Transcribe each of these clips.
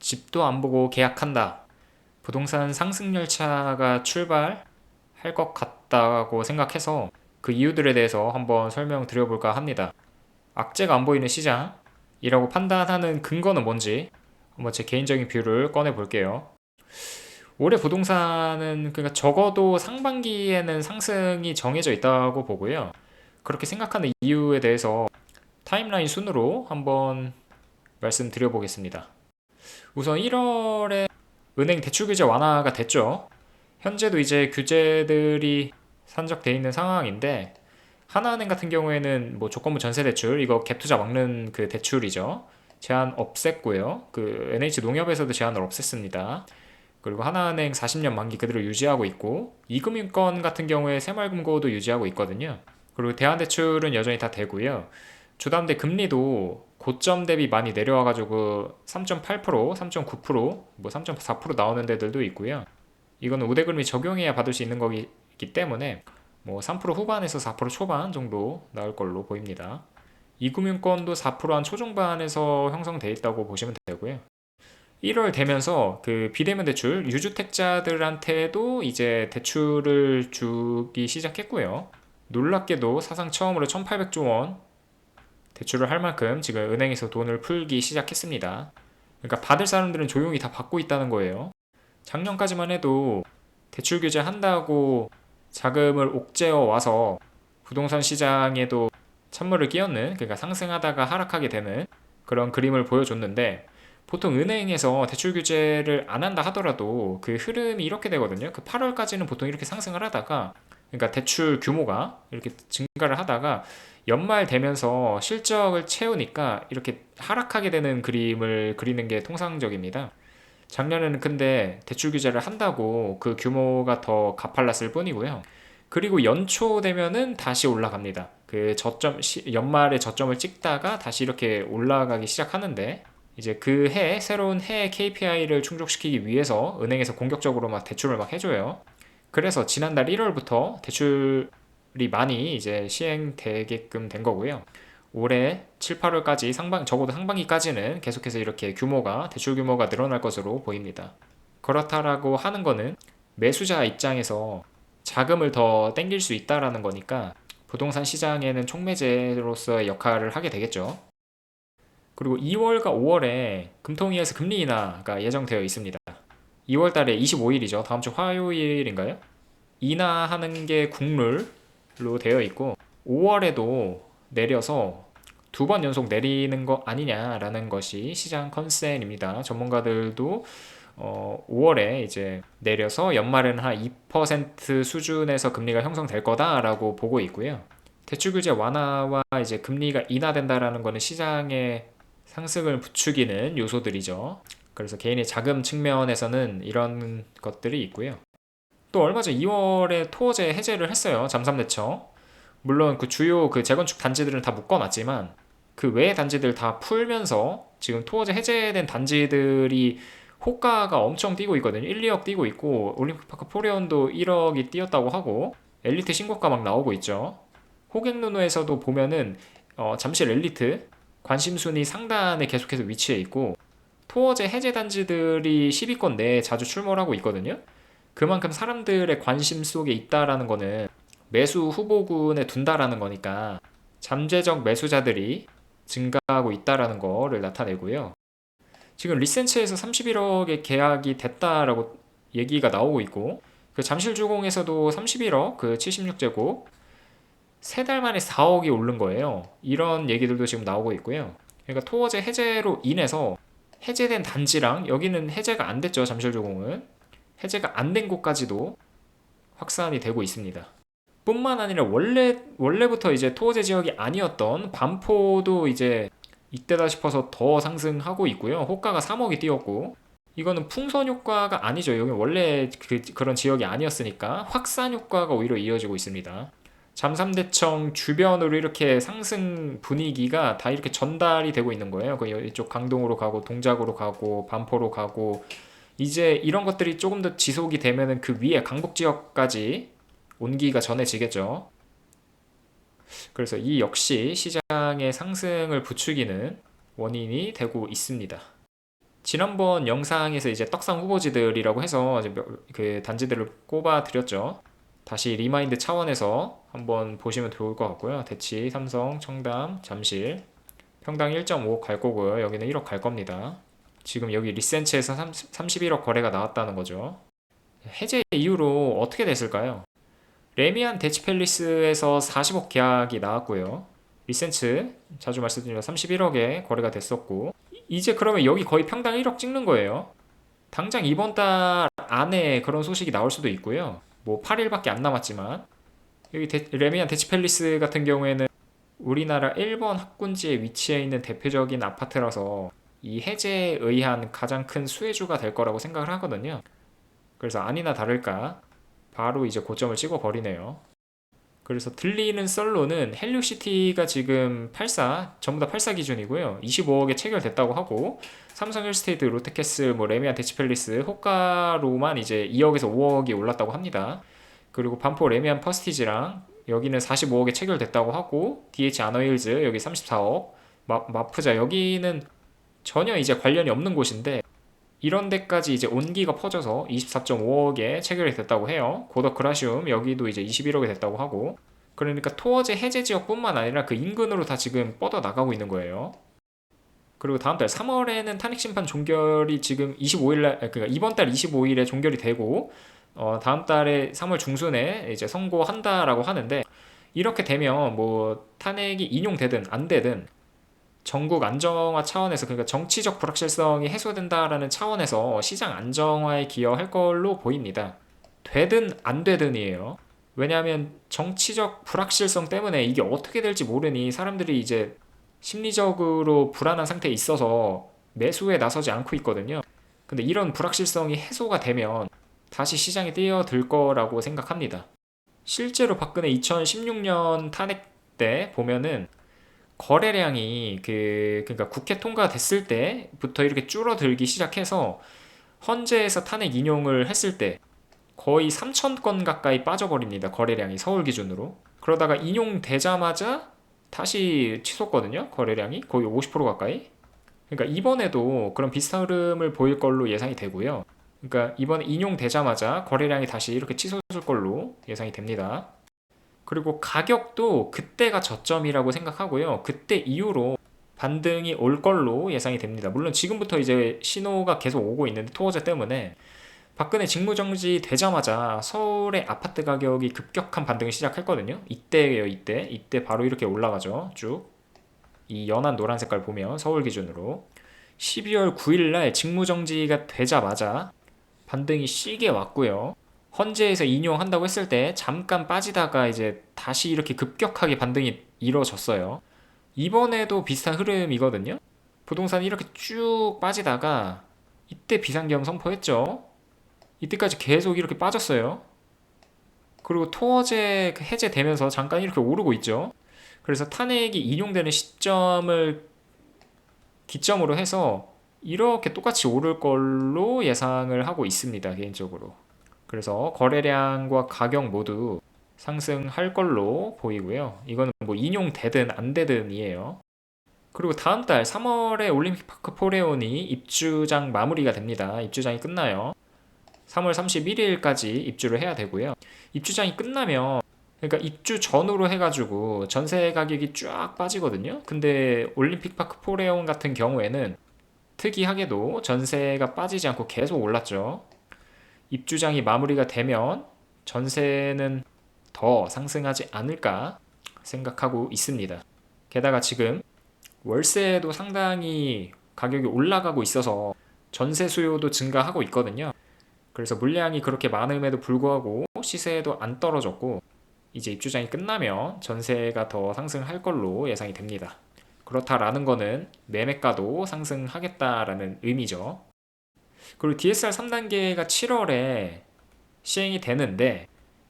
집도 안 보고 계약한다. 부동산 상승 열차가 출발할 것 같다고 생각해서 그 이유들에 대해서 한번 설명드려볼까 합니다. 악재가 안 보이는 시장이라고 판단하는 근거는 뭔지 한번 제 개인적인 뷰를 꺼내 볼게요. 올해 부동산은 그러니까 적어도 상반기에는 상승이 정해져 있다고 보고요. 그렇게 생각하는 이유에 대해서 타임라인 순으로 한번 말씀드려 보겠습니다. 우선 1월에 은행 대출 규제 완화가 됐죠. 현재도 이제 규제들이 산적돼 있는 상황인데 하나은행 같은 경우에는 뭐 조건부 전세 대출 이거 갭 투자 막는 그 대출이죠. 제한 없앴고요. 그 NH농협에서도 제한을 없앴습니다. 그리고 하나은행 40년 만기 그대로 유지하고 있고 이금융권 같은 경우에 새마을금고도 유지하고 있거든요. 그리고 대한대출은 여전히 다 되고요. 주담대 금리도 고점 대비 많이 내려와가지고 3.8%, 3.9%, 뭐 3.4% 나오는 데들도 있고요. 이거는 우대금리 적용해야 받을 수 있는 거기 때문에 뭐 3% 후반에서 4% 초반 정도 나올 걸로 보입니다. 이금융권도 4%한 초중반에서 형성돼 있다고 보시면 되고요. 1월 되면서 그 비대면 대출 유주택자들한테도 이제 대출을 주기 시작했고요. 놀랍게도 사상 처음으로 1,800조 원 대출을 할 만큼 지금 은행에서 돈을 풀기 시작했습니다. 그러니까 받을 사람들은 조용히 다 받고 있다는 거예요. 작년까지만 해도 대출 규제 한다고 자금을 옥죄어 와서 부동산 시장에도 찬물을 끼얹는, 그러니까 상승하다가 하락하게 되는 그런 그림을 보여줬는데 보통 은행에서 대출 규제를 안 한다 하더라도 그 흐름이 이렇게 되거든요. 그 8월까지는 보통 이렇게 상승을 하다가, 그러니까 대출 규모가 이렇게 증가를 하다가 연말 되면서 실적을 채우니까 이렇게 하락하게 되는 그림을 그리는 게 통상적입니다. 작년에는 근데 대출 규제를 한다고 그 규모가 더 가팔랐을 뿐이고요. 그리고 연초 되면은 다시 올라갑니다. 그 연말에 저점을 찍다가 다시 이렇게 올라가기 시작하는데 이제 그 해, 새로운 해 KPI를 충족시키기 위해서 은행에서 공격적으로 막 대출을 막 해줘요. 그래서 지난달 1월부터 대출이 많이 이제 시행되게끔 된 거고요. 올해 7, 8월까지 적어도 상반기까지는 계속해서 이렇게 대출 규모가 늘어날 것으로 보입니다. 그렇다라고 하는 거는 매수자 입장에서 자금을 더 땡길 수 있다라는 거니까 부동산 시장에는 촉매제로서의 역할을 하게 되겠죠. 그리고 2월과 5월에 금통위에서 금리 인하가 예정되어 있습니다. 2월 달에 25일이죠. 다음 주 화요일인가요? 인하하는 게 국룰로 되어 있고 5월에도 내려서 2번 연속 내리는 거 아니냐라는 것이 시장 컨센입니다. 전문가들도 5월에 이제 내려서 연말에는 한 2% 수준에서 금리가 형성될 거다라고 보고 있고요. 대출 규제 완화와 이제 금리가 인하된다라는 거는 시장의 상승을 부추기는 요소들이죠. 그래서 개인의 자금 측면에서는 이런 것들이 있고요. 또 얼마 전 2월에 토어제 해제를 했어요. 잠삼대청. 물론 그 주요 그 재건축 단지들은 다 묶어놨지만 그 외의 단지들 다 풀면서 지금 토어제 해제된 단지들이 호가가 엄청 뛰고 있거든요. 1, 2억 뛰고 있고 올림픽파크 포레온도 1억이 뛰었다고 하고 엘리트 신고가 막 나오고 있죠. 호갱노노에서도 보면은 잠실 엘리트 관심 순위 상단에 계속해서 위치해 있고 토어제 해제 단지들이 10위권 내에 자주 출몰하고 있거든요. 그만큼 사람들의 관심 속에 있다라는 거는 매수 후보군에 둔다라는 거니까 잠재적 매수자들이 증가하고 있다라는 거를 나타내고요. 지금 리센츠에서 31억의 계약이 됐다라고 얘기가 나오고 있고 그 잠실주공에서도 31억 그 76제곱 3달 만에 4억이 오른 거예요. 이런 얘기들도 지금 나오고 있고요. 그러니까 토어제 해제로 인해서 해제된 단지랑 여기는 해제가 안 됐죠. 잠실주공은 해제가 안 된 곳까지도 확산이 되고 있습니다. 뿐만 아니라 원래부터 이제 토호제 지역이 아니었던 반포도 이제 이때다 싶어서 더 상승하고 있고요. 호가가 3억이 뛰었고 이거는 풍선 효과가 아니죠. 여기 원래 그런 지역이 아니었으니까 확산 효과가 오히려 이어지고 있습니다. 잠삼대청 주변으로 이렇게 상승 분위기가 다 이렇게 전달이 되고 있는 거예요. 이쪽 강동으로 가고 동작으로 가고 반포로 가고 이제 이런 것들이 조금 더 지속이 되면은 그 위에 강북 지역까지 온기가 전해지겠죠. 그래서 이 역시 시장의 상승을 부추기는 원인이 되고 있습니다. 지난번 영상에서 이제 떡상 후보지들이라고 해서 이제 그 단지들을 꼽아 드렸죠. 다시 리마인드 차원에서 한번 보시면 좋을 것 같고요. 대치, 삼성, 청담, 잠실, 평당 1.5억 갈 거고요. 여기는 1억 갈 겁니다. 지금 여기 리센츠에서 31억 거래가 나왔다는 거죠. 해제 이후로 어떻게 됐을까요? 레미안 대치팰리스에서 40억 계약이 나왔고요. 리센츠 자주 말씀드린 31억에 거래가 됐었고, 이제 그러면 여기 거의 평당 1억 찍는 거예요. 당장 이번 달 안에 그런 소식이 나올 수도 있고요. 뭐 8일밖에 안 남았지만 여기 레미안 대치팰리스 같은 경우에는 우리나라 1번 학군지에 위치해 있는 대표적인 아파트라서 이 해제에 의한 가장 큰 수혜주가 될 거라고 생각을 하거든요. 그래서 아니나 다를까 바로 이제 고점을 찍어 버리네요. 그래서 들리는 썰로는 헬리오시티가 지금 84 전부 다 84 기준이고요. 25억에 체결됐다고 하고 삼성 힐스테이트, 롯데캐슬, 뭐 레미안 대치팰리스, 호가로만 이제 2억에서 5억이 올랐다고 합니다. 그리고 반포 레미안 퍼스티지랑 여기는 45억에 체결됐다고 하고 DH 아너힐즈 여기 34억, 마프자 여기는 전혀 이제 관련이 없는 곳인데 이런 데까지 이제 온기가 퍼져서 24.5억에 체결이 됐다고 해요. 고덕 그라시움 여기도 이제 21억에 됐다고 하고, 그러니까 토어제 해제 지역뿐만 아니라 그 인근으로 다 지금 뻗어 나가고 있는 거예요. 그리고 다음 달 3월에는 탄핵 심판 종결이 지금 25일날, 그러니까 이번 달 25일에 종결이 되고 다음 달에 3월 중순에 이제 선고한다라고 하는데, 이렇게 되면 뭐 탄핵이 인용되든 안 되든 전국 안정화 차원에서, 그러니까 정치적 불확실성이 해소된다라는 차원에서 시장 안정화에 기여할 걸로 보입니다. 되든 안 되든이에요. 왜냐하면 정치적 불확실성 때문에 이게 어떻게 될지 모르니 사람들이 이제 심리적으로 불안한 상태에 있어서 매수에 나서지 않고 있거든요. 근데 이런 불확실성이 해소가 되면 다시 시장에 뛰어들 거라고 생각합니다. 실제로 박근혜 2016년 탄핵 때 보면은 거래량이 그러니까 국회 통과됐을 때부터 이렇게 줄어들기 시작해서 헌재에서 탄핵 인용을 했을 때 거의 3천 건 가까이 빠져버립니다. 거래량이 서울 기준으로. 그러다가 인용되자마자 다시 치솟거든요. 거래량이 거의 50% 가까이. 그러니까 이번에도 그런 비슷한 흐름을 보일 걸로 예상이 되고요. 그러니까 이번에 인용되자마자 거래량이 다시 이렇게 치솟을 걸로 예상이 됩니다. 그리고 가격도 그때가 저점이라고 생각하고요. 그때 이후로 반등이 올 걸로 예상이 됩니다. 물론 지금부터 이제 신호가 계속 오고 있는데 토어제 때문에 박근혜 직무정지 되자마자 서울의 아파트 가격이 급격한 반등을 시작했거든요. 이때예요, 이때. 이때 바로 이렇게 올라가죠. 쭉. 이 연한 노란 색깔 보면 서울 기준으로 12월 9일 날 직무정지가 되자마자 반등이 시게 왔고요. 헌재에서 인용한다고 했을 때 잠깐 빠지다가 이제 다시 이렇게 급격하게 반등이 이뤄졌어요. 이번에도 비슷한 흐름이거든요. 부동산이 이렇게 쭉 빠지다가 이때 비상계엄 선포했죠. 이때까지 계속 이렇게 빠졌어요. 그리고 토어제 해제되면서 잠깐 이렇게 오르고 있죠. 그래서 탄핵이 인용되는 시점을 기점으로 해서 이렇게 똑같이 오를 걸로 예상을 하고 있습니다, 개인적으로. 그래서 거래량과 가격 모두 상승할 걸로 보이고요. 이거는 뭐 인용되든 안 되든이에요. 그리고 다음 달 3월에 올림픽파크 포레온이 입주장 마무리가 됩니다. 입주장이 끝나요. 3월 31일까지 입주를 해야 되고요. 입주장이 끝나면, 그러니까 입주 전후로 해가지고 전세 가격이 쫙 빠지거든요. 근데 올림픽파크 포레온 같은 경우에는 특이하게도 전세가 빠지지 않고 계속 올랐죠. 입주장이 마무리가 되면 전세는 더 상승하지 않을까 생각하고 있습니다. 게다가 지금 월세도 상당히 가격이 올라가고 있어서 전세 수요도 증가하고 있거든요. 그래서 물량이 그렇게 많음에도 불구하고 시세도 안 떨어졌고, 이제 입주장이 끝나면 전세가 더 상승할 걸로 예상이 됩니다. 그렇다라는 거는 매매가도 상승하겠다라는 의미죠. 그리고 DSR 3단계가 7월에 시행이 되는데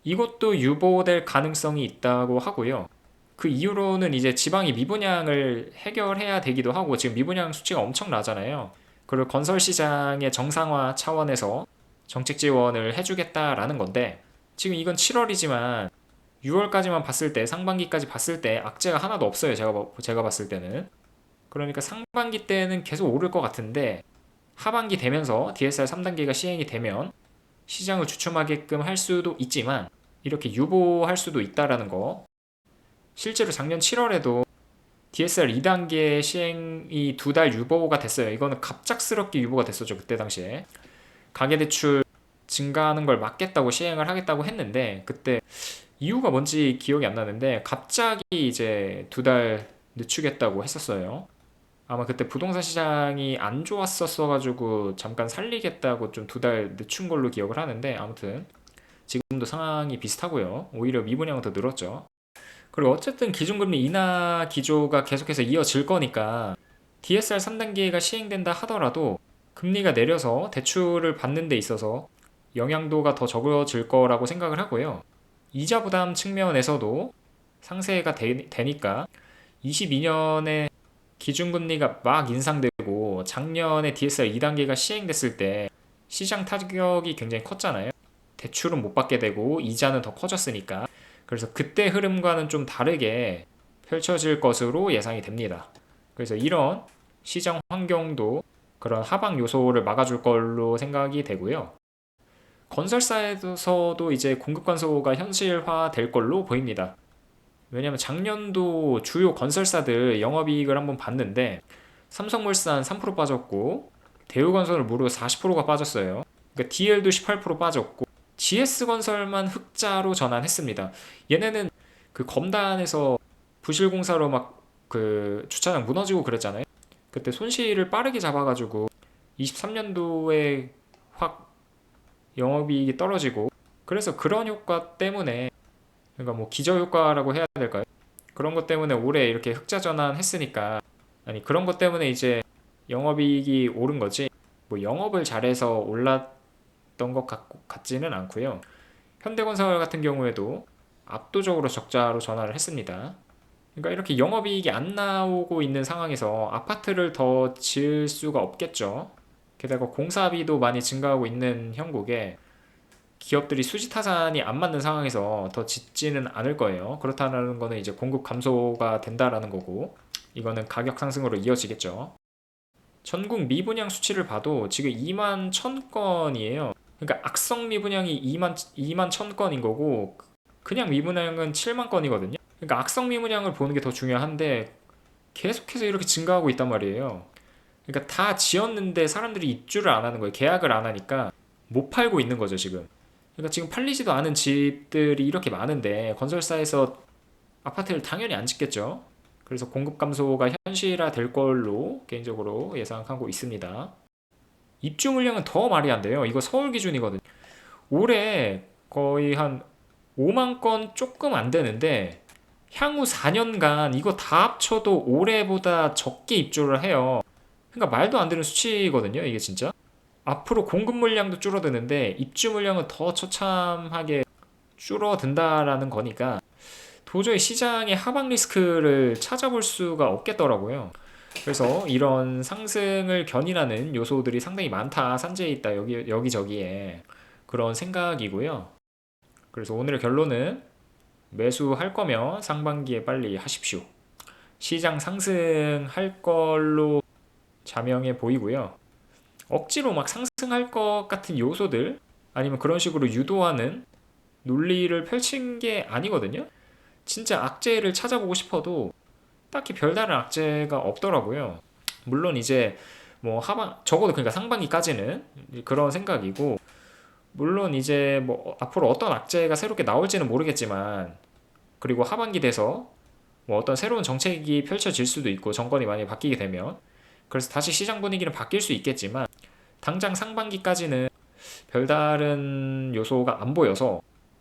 이것도 유보될 가능성이 있다고 하고요. 그 이후로는 이제 지방이 미분양을 해결해야 되기도 하고, 지금 미분양 수치가 엄청나잖아요. 그리고 건설 시장의 정상화 차원에서 정책 지원을 해주겠다라는 건데, 지금 이건 7월이지만 6월까지만 봤을 때, 상반기까지 봤을 때 악재가 하나도 없어요. 제가 봤을 때는. 그러니까 상반기 때는 계속 오를 것 같은데 하반기 되면서 DSR 3단계가 시행이 되면 시장을 주춤하게끔 할 수도 있지만 이렇게 유보할 수도 있다라는 거. 실제로 작년 7월에도 DSR 2단계 시행이 2달 유보가 됐어요. 이거는 갑작스럽게 유보가 됐었죠. 그때 당시에 가계대출 증가하는 걸 막겠다고 시행을 하겠다고 했는데 그때 이유가 뭔지 기억이 안 나는데 갑자기 이제 2달 늦추겠다고 했었어요. 아마 그때 부동산 시장이 안 좋았었어 가지고 잠깐 살리겠다고 좀 2달 늦춘 걸로 기억을 하는데 아무튼 지금도 상황이 비슷하고요. 오히려 미분양은 더 늘었죠. 그리고 어쨌든 기준금리 인하 기조가 계속해서 이어질 거니까 DSR 3단계가 시행된다 하더라도 금리가 내려서 대출을 받는 데 있어서 영향도가 더 적어질 거라고 생각을 하고요. 이자 부담 측면에서도 상세가 되니까 22년에 기준금리가 막 인상되고 작년에 DSR 2단계가 시행됐을 때 시장 타격이 굉장히 컸잖아요. 대출은 못 받게 되고 이자는 더 커졌으니까. 그래서 그때 흐름과는 좀 다르게 펼쳐질 것으로 예상이 됩니다. 그래서 이런 시장 환경도 그런 하방 요소를 막아줄 걸로 생각이 되고요. 건설사에서도 이제 공급 감소가 현실화 될 걸로 보입니다. 왜냐면 작년도 주요 건설사들 영업이익을 한번 봤는데 삼성물산 3% 빠졌고 대우건설 무려 40%가 빠졌어요. 그러니까 DL도 18% 빠졌고 GS건설만 흑자로 전환했습니다. 얘네는 그 검단에서 부실공사로 막 그 주차장 무너지고 그랬잖아요. 그때 손실을 빠르게 잡아가지고 23년도에 확 영업이익이 떨어지고 그래서 그런 효과 때문에 그러니까 뭐 기저효과라고 해야 될까요? 그런 것 때문에 올해 이렇게 흑자 전환했으니까 아니 그런 것 때문에 이제 영업이익이 오른 거지 뭐 영업을 잘해서 올랐던 것 같지는 않고요. 현대건설 같은 경우에도 압도적으로 적자로 전환을 했습니다. 그러니까 이렇게 영업이익이 안 나오고 있는 상황에서 아파트를 더 지을 수가 없겠죠. 게다가 공사비도 많이 증가하고 있는 형국에 기업들이 수지타산이 안 맞는 상황에서 더 짓지는 않을 거예요. 그렇다는 거는 이제 공급 감소가 된다라는 거고 이거는 가격 상승으로 이어지겠죠. 전국 미분양 수치를 봐도 지금 2만 1000건이에요. 그러니까 악성 미분양이 2만 1000건인 거고 그냥 미분양은 7만 건이거든요. 그러니까 악성 미분양을 보는 게 더 중요한데 계속해서 이렇게 증가하고 있단 말이에요. 그러니까 다 지었는데 사람들이 입주를 안 하는 거예요. 계약을 안 하니까 못 팔고 있는 거죠, 지금. 그러니까 지금 팔리지도 않은 집들이 이렇게 많은데 건설사에서 아파트를 당연히 안 짓겠죠. 그래서 공급 감소가 현실화 될 걸로 개인적으로 예상하고 있습니다. 입주 물량은 더 말이 안 돼요. 이거 서울 기준이거든요. 올해 거의 한 5만 건 조금 안 되는데 향후 4년간 이거 다 합쳐도 올해보다 적게 입주를 해요. 그러니까 말도 안 되는 수치거든요, 이게 진짜. 앞으로 공급 물량도 줄어드는데 입주 물량은 더 처참하게 줄어든다라는 거니까 도저히 시장의 하방 리스크를 찾아볼 수가 없겠더라고요. 그래서 이런 상승을 견인하는 요소들이 상당히 많다, 산재에 있다, 여기저기에 그런 생각이고요. 그래서 오늘의 결론은 매수할 거면 상반기에 빨리 하십시오. 시장 상승할 걸로 자명해 보이고요. 억지로 막 상승할 것 같은 요소들 아니면 그런 식으로 유도하는 논리를 펼친 게 아니거든요. 진짜 악재를 찾아보고 싶어도 딱히 별다른 악재가 없더라고요. 물론 이제 뭐 하반 적어도 그러니까 상반기까지는 그런 생각이고 물론 이제 뭐 앞으로 어떤 악재가 새롭게 나올지는 모르겠지만 그리고 하반기 돼서 뭐 어떤 새로운 정책이 펼쳐질 수도 있고 정권이 많이 바뀌게 되면 그래서 다시 시장 분위기는 바뀔 수 있겠지만 당장 상반기까지는 별다른 요소가 안 보여서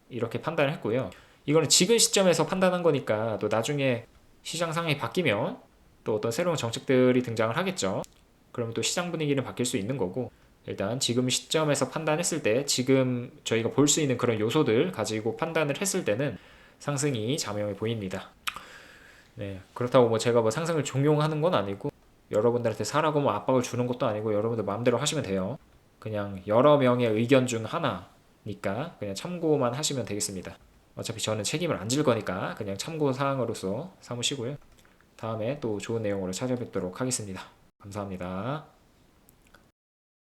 이렇게 판단을 했고요. 이거는 지금 시점에서 판단한 거니까 또 나중에 시장 상황이 바뀌면 또 어떤 새로운 정책들이 등장을 하겠죠. 그러면 또 시장 분위기는 바뀔 수 있는 거고 일단 지금 시점에서 판단했을 때 지금 저희가 볼 수 있는 그런 요소들 가지고 판단을 했을 때는 상승이 자명해 보입니다. 네, 그렇다고 뭐 제가 뭐 상승을 종용하는 건 아니고 여러분들한테 사라고 뭐 압박을 주는 것도 아니고 여러분들 마음대로 하시면 돼요. 그냥 여러 명의 의견 중 하나니까 그냥 참고만 하시면 되겠습니다. 어차피 저는 책임을 안 질 거니까 그냥 참고 사항으로서 삼으시고요. 다음에 또 좋은 내용으로 찾아뵙도록 하겠습니다. 감사합니다.